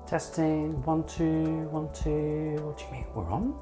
Testing, 1, 2, 1, 2. What do you mean, we're on?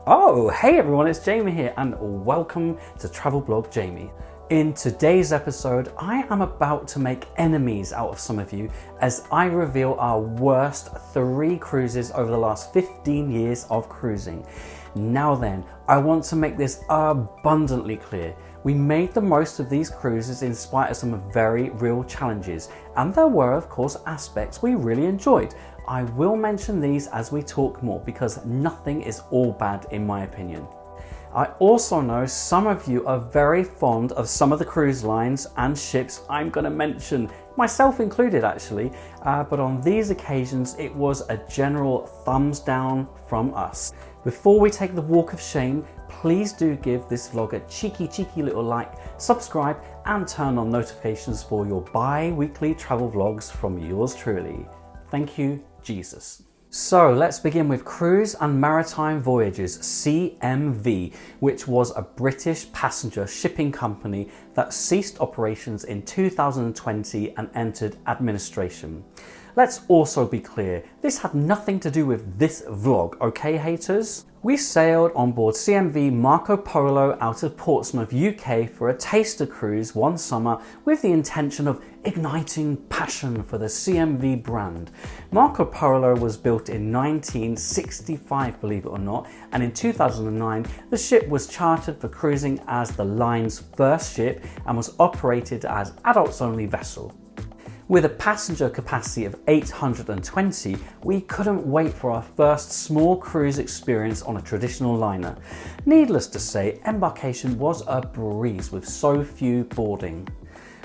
Oh, hey everyone, it's Jamie here and welcome to Travel Blog Jamie. In today's episode, I am about to make enemies out of some of you as I reveal our worst 3 cruises over the last 15 years of cruising. Now then, I want to make this abundantly clear. We made the most of these cruises in spite of some very real challenges, and there were of course aspects we really enjoyed. I will mention these as we talk more because nothing is all bad in my opinion. I also know some of you are very fond of some of the cruise lines and ships I'm going to mention, myself included actually, but on these occasions it was a general thumbs down from us. Before we take the walk of shame, please do give this vlog a cheeky little like, subscribe and turn on notifications for your bi-weekly travel vlogs from yours truly. Thank you, Jesus. So let's begin with Cruise and Maritime Voyages, CMV, which was a British passenger shipping company that ceased operations in 2020 and entered administration. Let's also be clear, this had nothing to do with this vlog, okay haters? We sailed on board CMV Marco Polo out of Portsmouth, UK for a taster cruise one summer with the intention of igniting passion for the CMV brand. Marco Polo was built in 1965, believe it or not, and in 2009 the ship was chartered for cruising as the line's first ship and was operated as adults only vessel. With a passenger capacity of 820, we couldn't wait for our first small cruise experience on a traditional liner. Needless to say, embarkation was a breeze with so few boarding.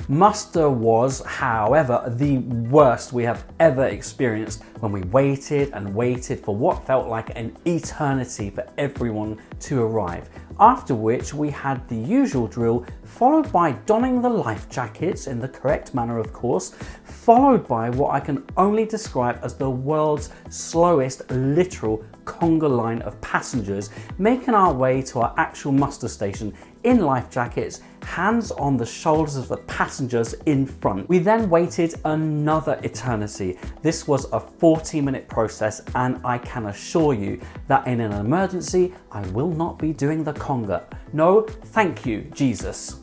Muster was, however, the worst we have ever experienced when we waited and waited for what felt like an eternity for everyone to arrive. After which we had the usual drill, followed by donning the life jackets in the correct manner of course, followed by what I can only describe as the world's slowest literal conga line of passengers, making our way to our actual muster station in life jackets, hands on the shoulders of the passengers in front. We then waited another eternity. This was a 40-minute process and I can assure you that in an emergency I will not be doing the conga. No, thank you, Jesus.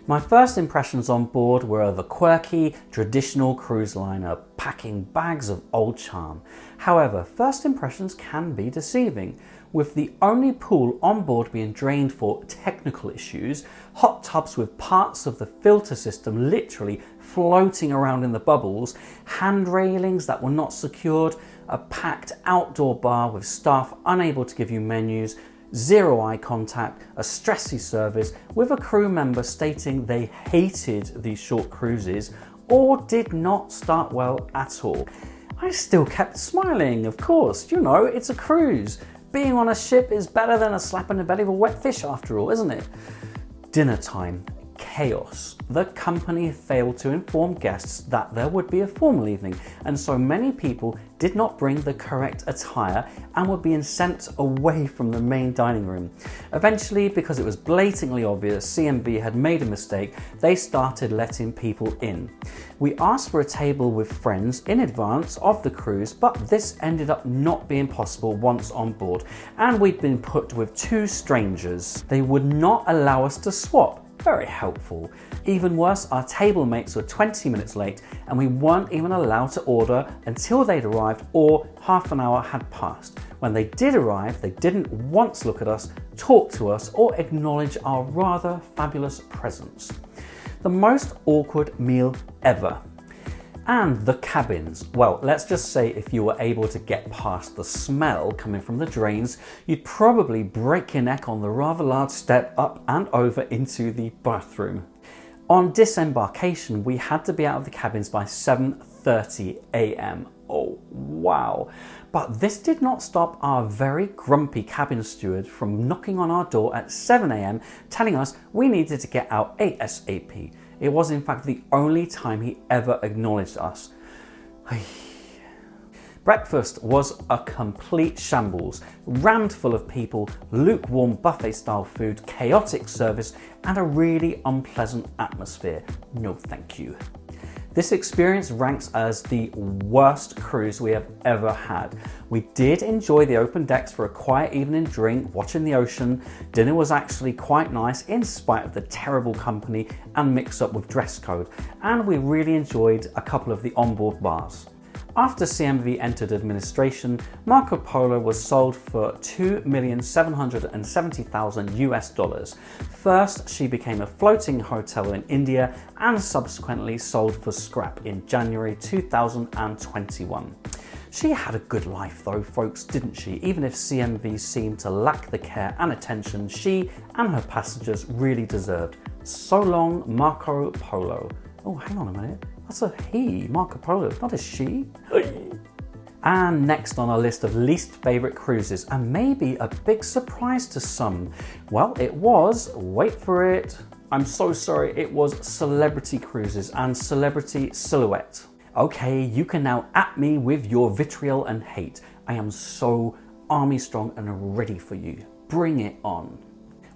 My first impressions on board were of a quirky, traditional cruise liner packing bags of old charm. However, first impressions can be deceiving. With the only pool on board being drained for technical issues, hot tubs with parts of the filter system literally floating around in the bubbles, hand railings that were not secured, a packed outdoor bar with staff unable to give you menus, zero eye contact, a stressy service with a crew member stating they hated these short cruises or did not start well at all. I still kept smiling, of course, you know, it's a cruise. Being on a ship is better than a slap in the belly of a wet fish after all, isn't it? Dinner time. Chaos. The company failed to inform guests that there would be a formal evening, and so many people did not bring the correct attire and were being sent away from the main dining room. Eventually, because it was blatantly obvious CMV had made a mistake, they started letting people in. We asked for a table with friends in advance of the cruise, but this ended up not being possible once on board, and we'd been put with 2 strangers. They would not allow us to swap. Very helpful. Even worse, our table mates were 20 minutes late and we weren't even allowed to order until they'd arrived or half an hour had passed. When they did arrive, they didn't once look at us, talk to us or acknowledge our rather fabulous presence. The most awkward meal ever. And the cabins. Well, let's just say if you were able to get past the smell coming from the drains, you'd probably break your neck on the rather large step up and over into the bathroom. On disembarkation, we had to be out of the cabins by 7:30 AM. Oh, wow. But this did not stop our very grumpy cabin steward from knocking on our door at 7 AM telling us we needed to get out ASAP. It was in fact the only time he ever acknowledged us. Breakfast was a complete shambles, rammed full of people, lukewarm buffet style food, chaotic service and a really unpleasant atmosphere. No thank you. This experience ranks as the worst cruise we have ever had. We did enjoy the open decks for a quiet evening drink, watching the ocean. Dinner was actually quite nice in spite of the terrible company and mix up with dress code. And we really enjoyed a couple of the onboard bars. After CMV entered administration, Marco Polo was sold for $2,770,000 US. First, she became a floating hotel in India and subsequently sold for scrap in January 2021. She had a good life though, folks, didn't she? Even if CMV seemed to lack the care and attention she and her passengers really deserved. So long, Marco Polo. Oh, hang on a minute. That's a he, Marco Polo, not a she. And next on our list of least favourite cruises, and maybe a big surprise to some, well, it was, wait for it, I'm so sorry, it was Celebrity Cruises and Celebrity Silhouette. Okay, you can now at me with your vitriol and hate. I am so army strong and ready for you. Bring it on.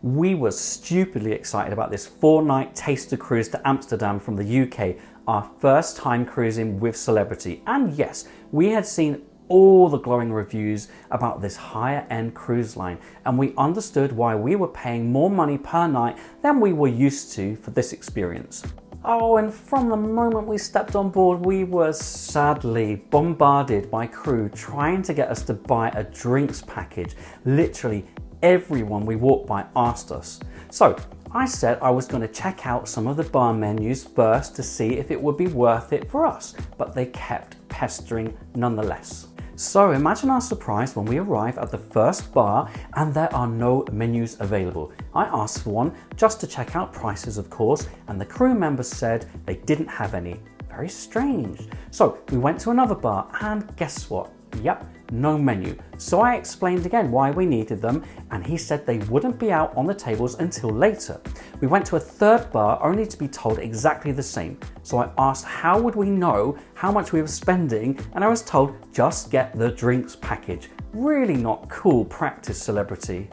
We were stupidly excited about this 4-night taster cruise to Amsterdam from the UK, our first time cruising with Celebrity. And yes, we had seen all the glowing reviews about this higher end cruise line, and we understood why we were paying more money per night than we were used to for this experience. Oh, and from the moment we stepped on board, we were sadly bombarded by crew trying to get us to buy a drinks package. Literally everyone we walked by asked us. So I said I was going to check out some of the bar menus first to see if it would be worth it for us, but they kept pestering nonetheless. So imagine our surprise when we arrive at the first bar and there are no menus available. I asked for one just to check out prices, of course, and the crew member said they didn't have any. Very strange. So we went to another bar and guess what? Yep, no menu. So I explained again why we needed them and he said they wouldn't be out on the tables until later. We went to a third bar only to be told exactly the same. So I asked how would we know how much we were spending and I was told just get the drinks package. Really not cool practice, Celebrity.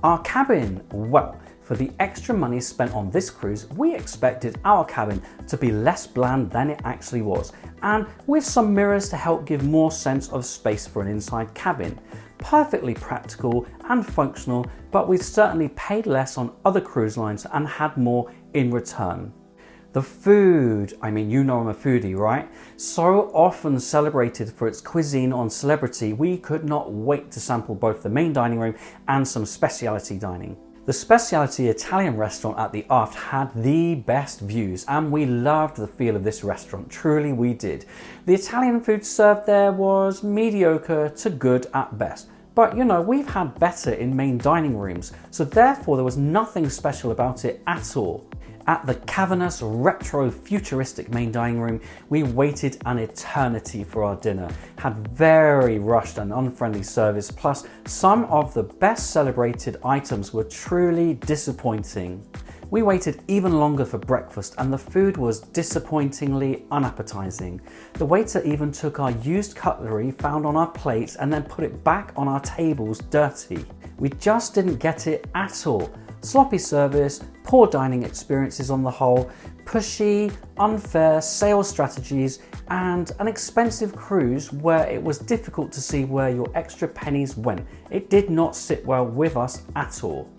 Our cabin, well, for the extra money spent on this cruise, we expected our cabin to be less bland than it actually was, and with some mirrors to help give more sense of space for an inside cabin. Perfectly practical and functional, but we've certainly paid less on other cruise lines and had more in return. The food, I mean, you know I'm a foodie, right? So often celebrated for its cuisine on Celebrity, we could not wait to sample both the main dining room and some specialty dining. The specialty Italian restaurant at the Aft had the best views and we loved the feel of this restaurant, truly we did. The Italian food served there was mediocre to good at best. But you know, we've had better in main dining rooms, so therefore there was nothing special about it at all. At the cavernous, retro, futuristic main dining room, we waited an eternity for our dinner, had very rushed and unfriendly service, plus some of the best celebrated items were truly disappointing. We waited even longer for breakfast and the food was disappointingly unappetizing. The waiter even took our used cutlery found on our plates and then put it back on our tables dirty. We just didn't get it at all. Sloppy service, poor dining experiences on the whole, pushy, unfair sales strategies, and an expensive cruise where it was difficult to see where your extra pennies went. It did not sit well with us at all.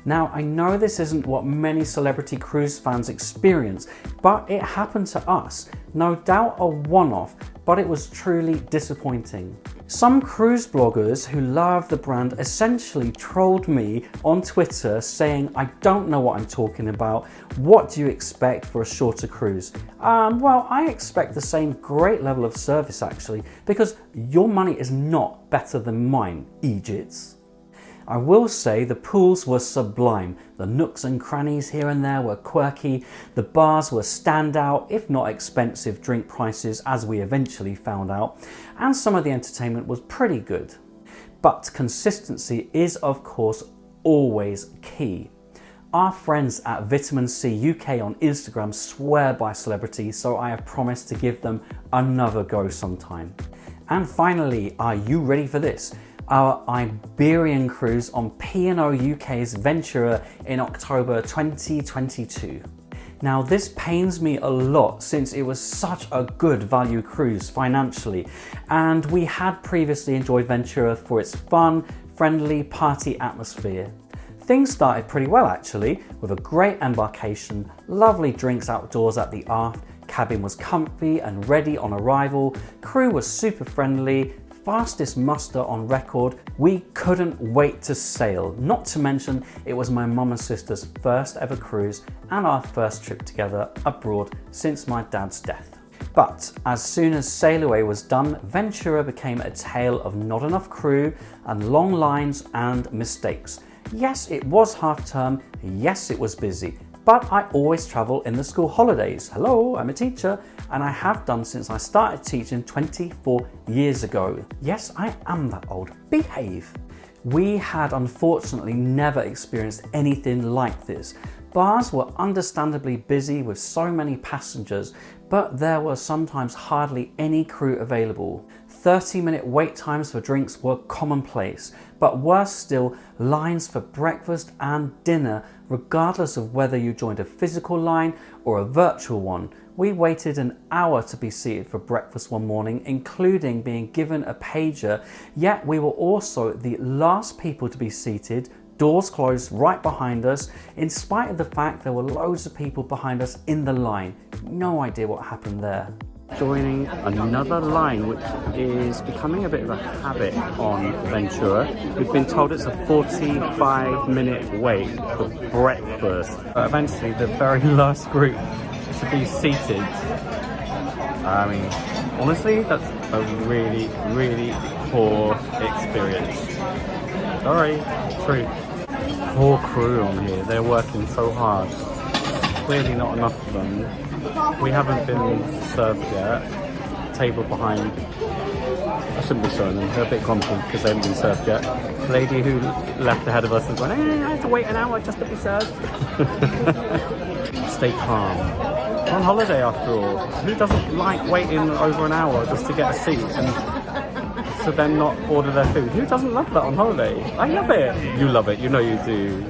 Now, I know this isn't what many Celebrity Cruise fans experience, but it happened to us. No doubt a one-off, but it was truly disappointing. Some cruise bloggers who love the brand essentially trolled me on Twitter saying, I don't know what I'm talking about, what do you expect for a shorter cruise? Well, I expect the same great level of service actually, because your money is not better than mine, Egypts. I will say the pools were sublime, the nooks and crannies here and there were quirky, the bars were standout, if not expensive drink prices as we eventually found out, and some of the entertainment was pretty good. But consistency is of course always key. Our friends at Vitamin C UK on Instagram swear by Celebrity, so I have promised to give them another go sometime. And finally, are you ready for this? Our Iberian cruise on P&O UK's Ventura in October 2022. Now this pains me a lot since it was such a good value cruise financially, and we had previously enjoyed Ventura for its fun, friendly party atmosphere. Things started pretty well actually, with a great embarkation, lovely drinks outdoors at the aft, cabin was comfy and ready on arrival, crew was super friendly, fastest muster on record. We couldn't wait to sail, not to mention it was my mum and sister's first ever cruise and our first trip together abroad since my dad's death. But as soon as sail away was done, Ventura became a tale of not enough crew and long lines and mistakes. Yes, it was half term, yes it was busy, but I always travel in the school holidays. Hello, I'm a teacher, and I have done since I started teaching 24 years ago. Yes, I am that old. Behave. We had unfortunately never experienced anything like this. Bars were understandably busy with so many passengers, but there were sometimes hardly any crew available. 30-minute wait times for drinks were commonplace, but worse still, lines for breakfast and dinner, regardless of whether you joined a physical line or a virtual one. We waited an hour to be seated for breakfast one morning, including being given a pager, yet we were also the last people to be seated, doors closed right behind us, in spite of the fact there were loads of people behind us in the line. No idea what happened there. Joining another line which is becoming a bit of a habit on Ventura. We've been told it's a 45-minute wait for breakfast. Eventually the very last group to be seated. I mean, honestly, that's a really, really poor experience. Sorry, true. Poor crew on here, they're working so hard. Clearly not enough of them. We haven't been served yet. Table behind. I shouldn't be showing them. They're a bit grumpy because they haven't been served yet. The lady who left ahead of us is going, hey, I have to wait an hour just to be served. Stay calm. We're on holiday after all. Who doesn't like waiting over an hour just to get a seat and to then not order their food? Who doesn't love that on holiday? I love it. You love it. You know you do.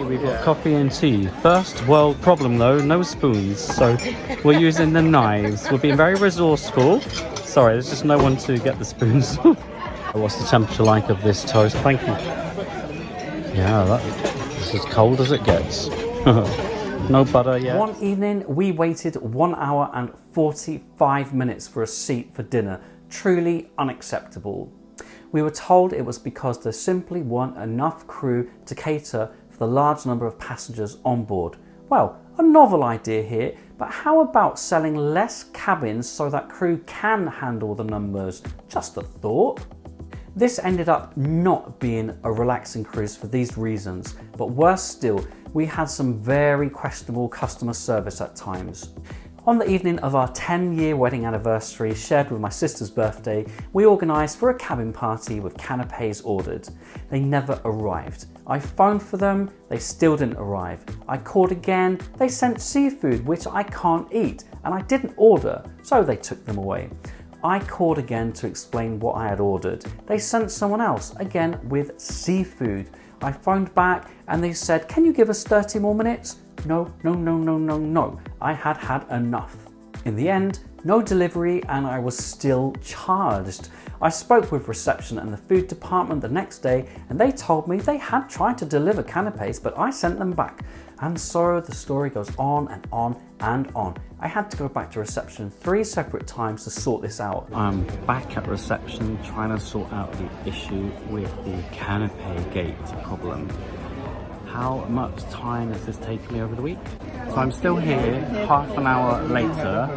We've got coffee and tea. First world problem though, no spoons. So we're using the knives. We're being very resourceful. Sorry, there's just no one to get the spoons. What's the temperature like of this toast? Thank you. Yeah, this is as cold as it gets. No butter yet. One evening we waited 1 hour and 45 minutes for a seat for dinner. Truly unacceptable. We were told it was because there simply weren't enough crew to cater for the large number of passengers on board. Well, a novel idea here, but how about selling less cabins so that crew can handle the numbers? Just a thought. This ended up not being a relaxing cruise for these reasons, but worse still, we had some very questionable customer service at times. On the evening of our 10-year wedding anniversary, shared with my sister's birthday, we organised for a cabin party with canapes ordered. They never arrived. I phoned for them, they still didn't arrive. I called again, they sent seafood which I can't eat, and I didn't order, so they took them away. I called again to explain what I had ordered. They sent someone else, again with seafood. I phoned back and they said, can you give us 30 more minutes? No. I had had enough. In the end, no delivery and I was still charged. I spoke with reception and the food department the next day and they told me they had tried to deliver canapes but I sent them back. And so the story goes on and on and on. I had to go back to reception 3 separate times to sort this out. I'm back at reception trying to sort out the issue with the canapé gate problem. How much time has this taken me over the week? So I'm still here, half an hour later,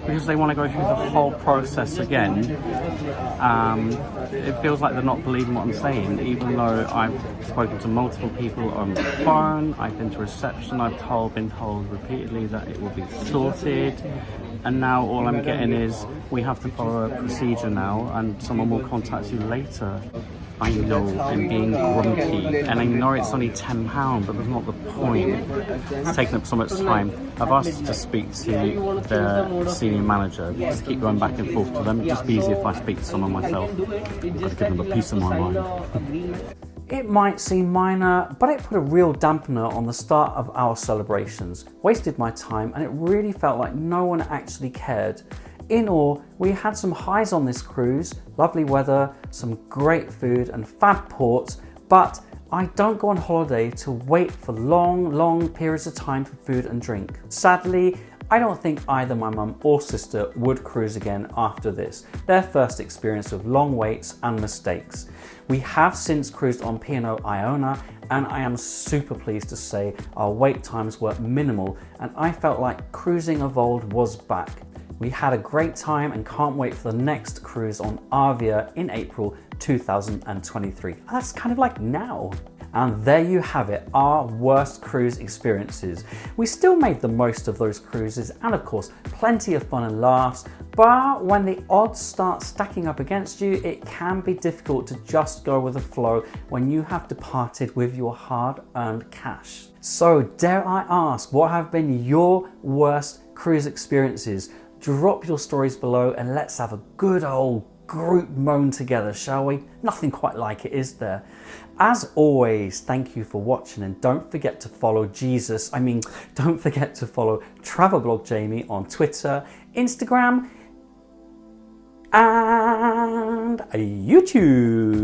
because they want to go through the whole process again. It feels like they're not believing what I'm saying, even though I've spoken to multiple people on the phone, I've been to reception, I've been told repeatedly that it will be sorted, and now all I'm getting is we have to follow a procedure now and someone will contact you later. I know I'm being grumpy and I know it's only £10, but that's not the point. It's taken up so much time. I've asked to speak to the senior manager, just keep going back and forth to them. It'd just be easier if I speak to someone myself. I've got to give them a piece of my mind. It might seem minor, but it put a real dampener on the start of our celebrations, wasted my time, and it really felt like no one actually cared. In all, we had some highs on this cruise, lovely weather, some great food and fab ports, but I don't go on holiday to wait for long periods of time for food and drink. Sadly, I don't think either my mum or sister would cruise again after this, their first experience with long waits and mistakes. We have since cruised on P&O Iona, and I am super pleased to say our wait times were minimal, and I felt like cruising of old was back. We had a great time and can't wait for the next cruise on Arvia in April 2023. That's kind of like now. And there you have it, our worst cruise experiences. We still made the most of those cruises and of course plenty of fun and laughs, but when the odds start stacking up against you, it can be difficult to just go with the flow when you have departed with your hard-earned cash. So dare I ask, what have been your worst cruise experiences? Drop your stories below and let's have a good old group moan together, shall we? Nothing quite like it, is there? As always, thank you for watching, and don't forget to follow don't forget to follow Travel Blog Jamie on Twitter, Instagram, and YouTube.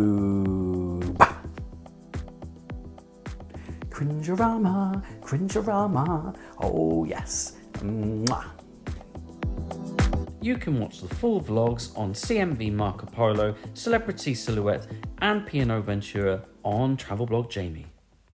Cringerama, cringerama, oh yes. Mwah. You can watch the full vlogs on CMV Marco Polo, Celebrity Silhouette and P&O Ventura on Travel Blog Jamie.